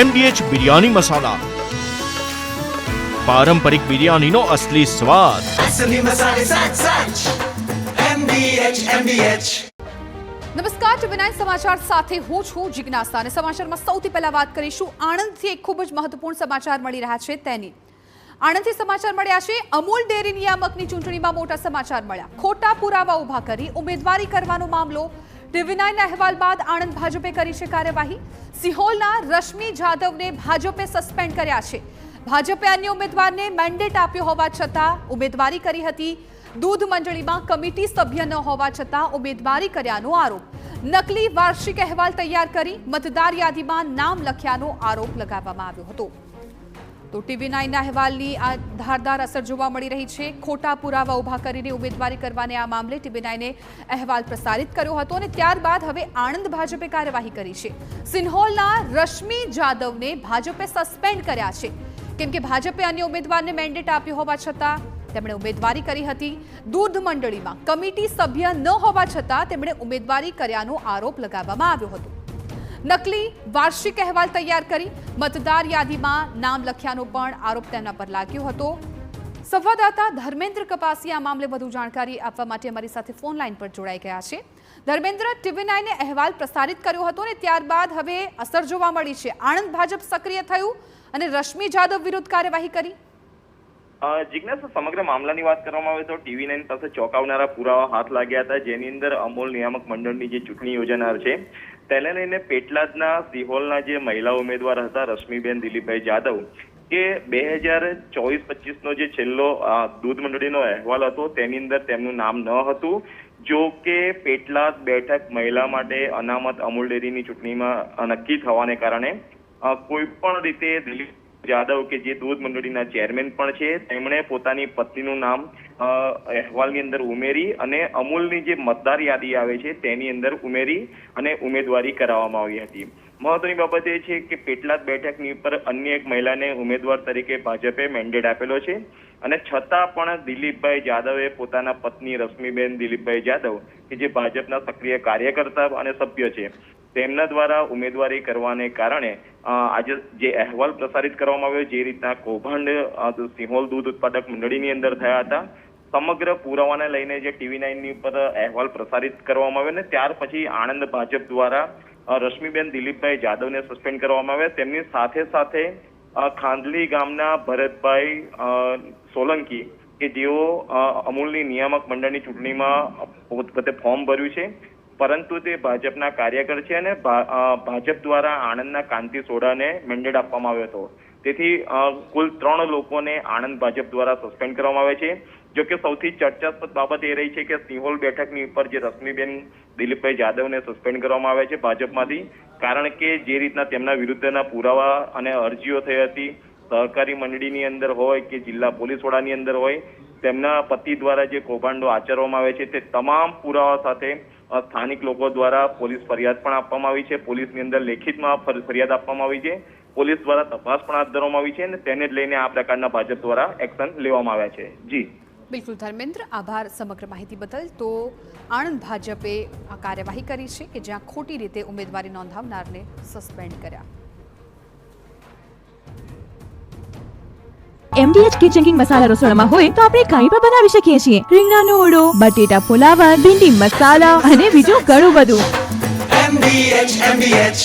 MDH biryani મસાલા, પારંપરિક બિરયાનીનો અસલી સ્વાદ। असली मसाले सच MDH। નમસ્કાર, ટીવી9 સમાચાર સાથે હું છું જિજ્ઞાસા અને સમાચારમાં સૌથી પહેલા વાત કરીશું આણંદથી એક ખૂબ જ મહત્વપૂર્ણ સમાચાર મળી રહ્યા છે તેની। આણંદથી સમાચાર મળ્યા છે અમૂલ ડેરી નિયામકની ચૂંટણીમાં મોટા સમાચાર મળ્યા। ખોટા પુરાવા ઊભા કરી ઉમેદવારી કરવાનો મામલો। ટીવી9ના અહેવાલ બાદ આણંદ ભાજપે કરી છે કાર્યવાહી। સિહોલના રશ્મિ જાદવને ભાજપે સસ્પેન્ડ કર્યા છે। ભાજપે અન્ય ઉમેદવારને મેન્ડેટ આપ્યો હોવા છતાં ઉમેદવારી કરી હતી। दूध मंडळीમાં કમિટી સભ્ય ન હોવા છતાં ઉમેદવારી કર્યાનો આરોપ। નકલી વાર્ષિક અહેવાલ તૈયાર કરી મતદાર યાદીમાં નામ લખ્યાનો આરોપ લગાવવામાં આવ્યો હતો। તો ટીવી9ના અહેવાલની આ ધારદાર અસર જોવા મળી રહી છે। ખોટા પુરાવા ઊભા કરીને ઉમેદવારી કરવાને આ મામલે ટીવી9એ અહેવાલ પ્રસારિત કર્યો હતો અને ત્યારબાદ હવે આણંદ ભાજપે કાર્યવાહી કરી છે। સિન્હોલના રશ્મિ જાદવને ભાજપે સસ્પેન્ડ કર્યા છે કેમ કે ભાજપે અન્ય ઉમેદવારને મેન્ડેટ આપ્યો હોવા છતાં તેમણે ઉમેદવારી કરી હતી। દૂધ મંડળીમાં કમિટી સભ્ય ન હોવા છતાં તેમણે ઉમેદવારી કર્યાનો આરોપ લગાવવામાં આવ્યો હતો। નકલી વાર્ષિક અહેવાલ તૈયાર કરી મતદાર યાદીમાં નામ લખ્યાનો પણ આરોપ તેમના પર લાગ્યો હતો। સંવાદદાતા ધર્મેન્દ્ર કપાસી આ મામલે વધુ જાણકારી આપવા માટે અમારી સાથે ફોન લાઈન પર જોડાઈ ગયા છે। ધર્મેન્દ્ર, ટીવી9એ અહેવાલ પ્રસારિત કર્યો હતો અને ત્યારબાદ હવે અસર જોવા મળી છે। આણંદ ભાજપ સક્રિય થયું અને રશ્મિ જાદવ વિરુદ્ધ કાર્યવાહી કરી। જિજ્ઞાસા, સમગ્ર મામલાની વાત કરવામાં આવે તો ટીવી9 પાસે ચોંકાવનારા પુરાવા હાથ લાગ્યા હતા, જેની અંદર અમૂલ નિયામક મંડળની જે ચૂંટણી યોજાનાર છે તેને લઈને પેટલાદના સિહોલના જે મહિલા ઉમેદવાર હતા રશ્મિબેન દિલીપભાઈ જાદવ, કે 2024-25નો જે છેલ્લો દૂધ મંડળીનો અહેવાલ હતો તેની અંદર તેમનું નામ ન હતું। જો કે પેટલાદ બેઠક મહિલા માટે અનામત અમૂલ ડેરીની ચૂંટણીમાં નક્કી થવાને કારણે કોઈ પણ રીતે દિલીપ જાદવ કે જે દૂધ મંડળીના ચેરમેન પણ છે તેમણે પોતાની પત્નીનું નામ અહેવાલની અંદર ઉમેરી અને અમૂલની જે મતદાર યાદી આવે છે તેની અંદર ઉમેરી અને ઉમેદવારી કરાવવામાં આવી હતી। મહત્વની બાબત એ છે કે પેટલાદ બેઠકની ઉપર અન્ય એક મહિલાને ઉમેદવાર તરીકે ભાજપે મેન્ડેટ આપેલો છે અને છતાં પણ દિલીપભાઈ જાદવે પોતાના પત્ની રશ્મિબેન દિલીપભાઈ જાદવ કે જે ભાજપના સક્રિય કાર્યકર્તા અને સભ્ય છે તેમના દ્વારા ઉમેદવારી કરવાને કારણે આજે જે અહેવાલ પ્રસારિત કરવામાં આવ્યો જે રીતના કૌભાંડ સિહોલ દૂધ ઉત્પાદક મંડળીની અંદર થયા હતા, સમગ્ર પુરાવાને લઈને જે ટીવી9ની ઉપર અહેવાલ પ્રસારિત કરવામાં આવ્યો ને ત્યાર પછી આણંદ ભાજપ દ્વારા રશ્મિબેન દિલીપભાઈ જાદવને સસ્પેન્ડ કરવામાં આવ્યા। તેમની સાથે સાથે ખાંદલી ગામના ભરતભાઈ સોલંકી કે જેઓ અમૂલની નિયામક મંડળની ચૂંટણીમાં પોતે ફોર્મ ભર્યું છે પરંતુ તે ભાજપના કાર્યકર છે અને ભાજપ દ્વારા આણંદના કાંતિ સોડાને મેન્ડેટ આપવામાં આવ્યો હતો। તેથી કુલ 3 લોકોને આણંદ ભાજપ દ્વારા સસ્પેન્ડ કરવામાં આવે છે। જો કે સૌથી ચર્ચાસ્પદ બાબત એ રહી છે કે સિહોલ બેઠકની ઉપર જે રશ્મિબેન દિલીપભાઈ જાદવને સસ્પેન્ડ કરવામાં આવે છે ભાજપમાંથી, કારણ કે જે રીતના તેમના વિરુદ્ધના પુરાવા અને અરજીઓ થઈ હતી સહકારી મંડળીની અંદર હોય કે જિલ્લા પોલીસ વડાની અંદર હોય, તેમના પતિ દ્વારા જે કૌભાંડો આચરવામાં આવે છે તે તમામ પુરાવા સાથે સ્થાનિક લોકો દ્વારા પોલીસ ફરિયાદ પણ આપવામાં આવી છે। પોલીસની અંદર લેખિતમાં ફરિયાદ આપવામાં આવી છે। પોલીસ દ્વારા તપાસ પણ હાથ ધરવામાં આવી છે અને તેને જ લઈને આ પ્રકારના ભાજપ દ્વારા એક્શન લેવામાં આવ્યા છે। જી બિલકુલ ધર્મેન્દ્ર, આભાર સમગ્ર માહિતી બદલ। તો આણંદ ભાજપે આ કાર્યવાહી કરી છે કે જ્યાં ખોટી રીતે ઉમેદવારી નોંધાવનારને સસ્પેન્ડ કર્યા। MDH કિચન કિંગ મસાલા રસોડામાં હોય તો આપણે કંઈ પણ બનાવી શકીએ છીએ। રીંગણાનો ઓળો, બટેટા ફુલાવર, ભીંડી મસાલા અને બીજું ઘણું બધું। MDH